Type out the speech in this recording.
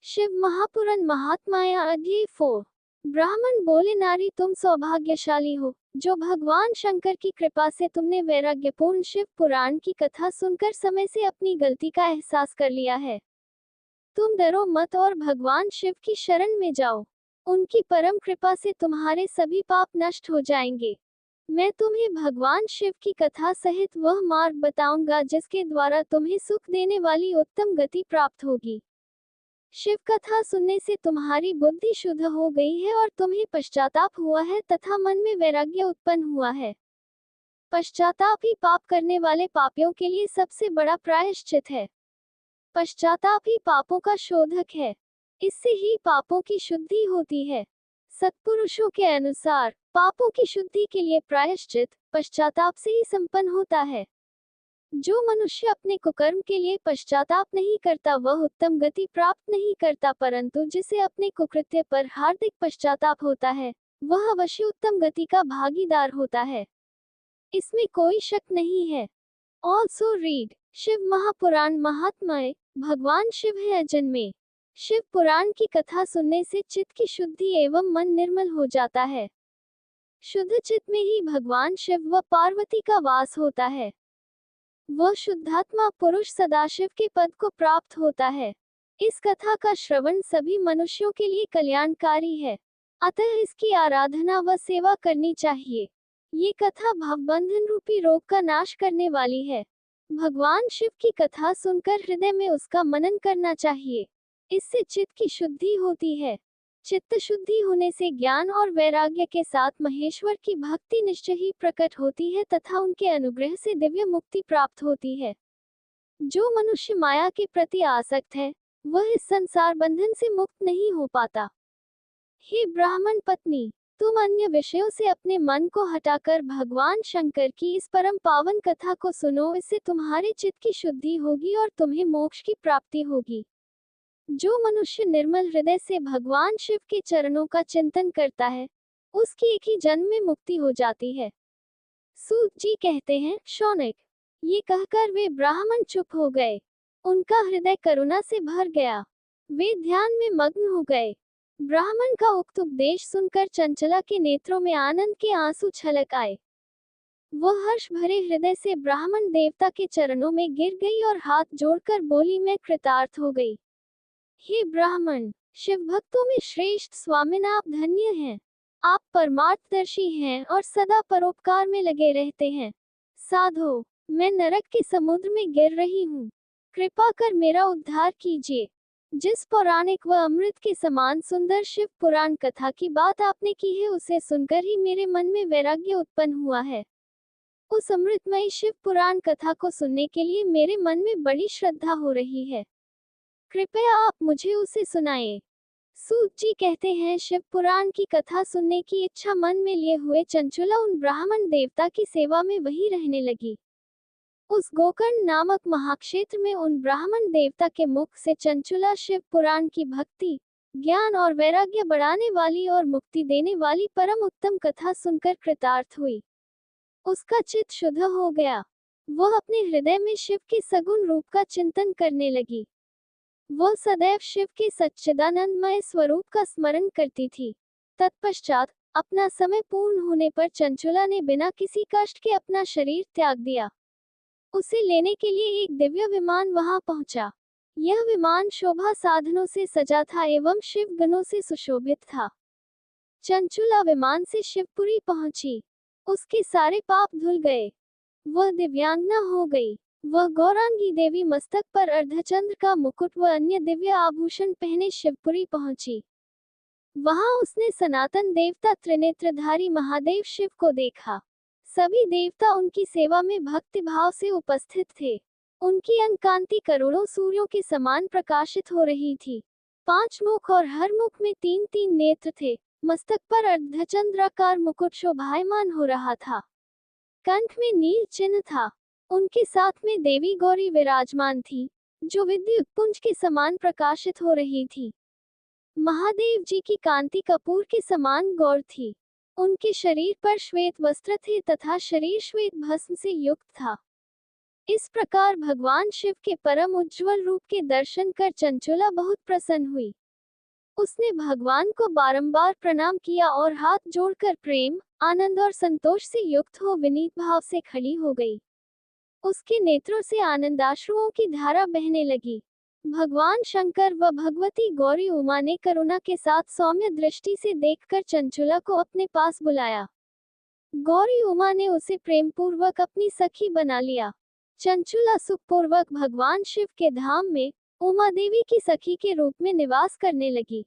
शिव महापुराण महात्माया अध्याय 4। ब्राह्मण बोले, नारी तुम सौभाग्यशाली हो, जो भगवान शंकर की कृपा से तुमने वैराग्यपूर्ण शिव पुराण की कथा सुनकर समय से अपनी गलती का एहसास कर लिया है। तुम डरो मत और भगवान शिव की शरण में जाओ। उनकी परम कृपा से तुम्हारे सभी पाप नष्ट हो जाएंगे। मैं तुम्हें भगवान शिव की कथा सहित वह मार्ग बताऊंगा जिसके द्वारा तुम्हें सुख देने वाली उत्तम गति प्राप्त होगी। शिव कथा सुनने से तुम्हारी बुद्धि शुद्ध हो गई है और तुम्हें पश्चाताप हुआ है तथा मन में वैराग्य उत्पन्न हुआ है। पश्चाताप ही पाप करने वाले पापियों के लिए सबसे बड़ा प्रायश्चित है। पश्चाताप ही पापों का शोधक है। इससे ही पापों की शुद्धि होती है। सत्पुरुषों के अनुसार पापों की शुद्धि के लिए प्रायश्चित पश्चाताप से ही संपन्न होता है। जो मनुष्य अपने कुकर्म के लिए पश्चाताप नहीं करता वह उत्तम गति प्राप्त नहीं करता, परंतु जिसे अपने कुकृत्य पर हार्दिक पश्चाताप होता है वह अवश्य उत्तम गति का भागीदार होता है। इसमें कोई शक नहीं है। ऑल्सो रीड शिव महापुराण महात्म्य। भगवान शिव है अजन्मे। शिव पुराण की कथा सुनने से चित्त की शुद्धि एवं मन निर्मल हो जाता है। शुद्ध चित्त में ही भगवान शिव व पार्वती का वास होता है। वह शुद्धात्मा पुरुष सदाशिव के पद को प्राप्त होता है। इस कथा का श्रवण सभी मनुष्यों के लिए कल्याणकारी है, अतः इसकी आराधना व सेवा करनी चाहिए। ये कथा भवबंधन रूपी रोग का नाश करने वाली है। भगवान शिव की कथा सुनकर हृदय में उसका मनन करना चाहिए। इससे चित्त की शुद्धि होती है। चित्त शुद्धि होने से ज्ञान और वैराग्य के साथ महेश्वर की भक्ति निश्चय ही प्रकट होती है तथा उनके अनुग्रह से दिव्य मुक्ति प्राप्त होती है। जो मनुष्य माया के प्रति आसक्त है वह इस संसार बंधन से मुक्त नहीं हो पाता। हे ब्राह्मण पत्नी, तुम अन्य विषयों से अपने मन को हटाकर भगवान शंकर की इस परम पावन कथा को सुनो। इससे तुम्हारे चित्त की शुद्धि होगी और तुम्हें मोक्ष की प्राप्ति होगी। जो मनुष्य निर्मल हृदय से भगवान शिव के चरणों का चिंतन करता है उसकी एक ही जन्म में मुक्ति हो जाती है। सूत जी कहते हैं, शौनक, ये कहकर वे ब्राह्मण चुप हो गए। उनका हृदय करुणा से भर गया। वे ध्यान में मग्न हो गए। ब्राह्मण का उक्त उपदेश सुनकर चंचला के नेत्रों में आनंद के आंसू छलक आए। वह हर्ष भरे हृदय से ब्राह्मण देवता के चरणों में गिर गई और हाथ जोड़कर बोली, मैं कृतार्थ हो गई। हे ब्राह्मण, शिव भक्तों में श्रेष्ठ स्वामिन, आप धन्य हैं। आप परमार्थदर्शी हैं और सदा परोपकार में लगे रहते हैं। साधो, मैं नरक के समुद्र में गिर रही हूँ। कृपा कर मेरा उद्धार कीजिए। जिस पौराणिक व अमृत के समान सुंदर शिव पुराण कथा की बात आपने की है उसे सुनकर ही मेरे मन में वैराग्य उत्पन्न हुआ है। उस अमृतमय शिव पुराण कथा को सुनने के लिए मेरे मन में बड़ी श्रद्धा हो रही है। कृपया आप मुझे उसे सुनाएं। सूत जी कहते हैं, शिव पुराण की कथा सुनने की इच्छा मन में लिए हुए चंचला उन ब्राह्मण देवता की सेवा में वहीं रहने लगी। उस गोकर्ण नामक महाक्षेत्र में उन ब्राह्मण देवता के मुख से चंचला शिव पुराण की भक्ति, ज्ञान और वैराग्य बढ़ाने वाली और मुक्ति देने वाली परम उत्तम कथा सुनकर कृतार्थ हुई। उसका चित्त शुद्ध हो गया। वह अपने हृदय में शिव के सगुण रूप का चिंतन करने लगी। वह सदैव शिव के सच्चिदानंदमय स्वरूप का स्मरण करती थी। तत्पश्चात अपना समय पूर्ण होने पर चंचला ने बिना किसी कष्ट के अपना शरीर त्याग दिया। उसे लेने के लिए एक दिव्य विमान वहां पहुंचा। यह विमान शोभा साधनों से सजा था एवं शिव गणों से सुशोभित था। चंचला विमान से शिवपुरी पहुंची। उसके सारे पाप धुल गए। वह दिव्यांगना हो गई। वह गौरांगी देवी मस्तक पर अर्धचंद्र का मुकुट व अन्य दिव्य आभूषण पहने शिवपुरी पहुंची। वहां उसने सनातन देवता त्रिनेत्रधारी महादेव शिव को देखा। सभी देवता उनकी सेवा में भक्ति भाव से उपस्थित थे। उनकी अंकांति करोड़ों सूर्यों के समान प्रकाशित हो रही थी। 5 मुख और हर मुख में 3-3 नेत्र थे। मस्तक पर अर्धचंद्राकार मुकुट शोभायमान हो रहा था। कंठ में नील चिन्ह था। उनके साथ में देवी गौरी विराजमान थी, जो विद्युत पुंज के समान प्रकाशित हो रही थी। महादेव जी की कांति कपूर के समान गौर थी। उनके शरीर पर श्वेत वस्त्र थे तथा शरीर श्वेत भस्म से युक्त था। इस प्रकार भगवान शिव के परम उज्ज्वल रूप के दर्शन कर चंचुला बहुत प्रसन्न हुई। उसने भगवान को बारंबार प्रणाम किया और हाथ जोड़कर प्रेम, आनंद और संतोष से युक्त हो विनीत भाव से खड़ी हो गई। उसके नेत्रों से आनंदाश्रुओं की धारा बहने लगी। भगवान शंकर व भगवती गौरी उमा ने करुणा के साथ सौम्य दृष्टि से देखकर चंचुला को अपने पास बुलाया। गौरी उमा ने उसे प्रेम पूर्वक अपनी सखी बना लिया। चंचुला सुखपूर्वक भगवान शिव के धाम में उमा देवी की सखी के रूप में निवास करने लगी।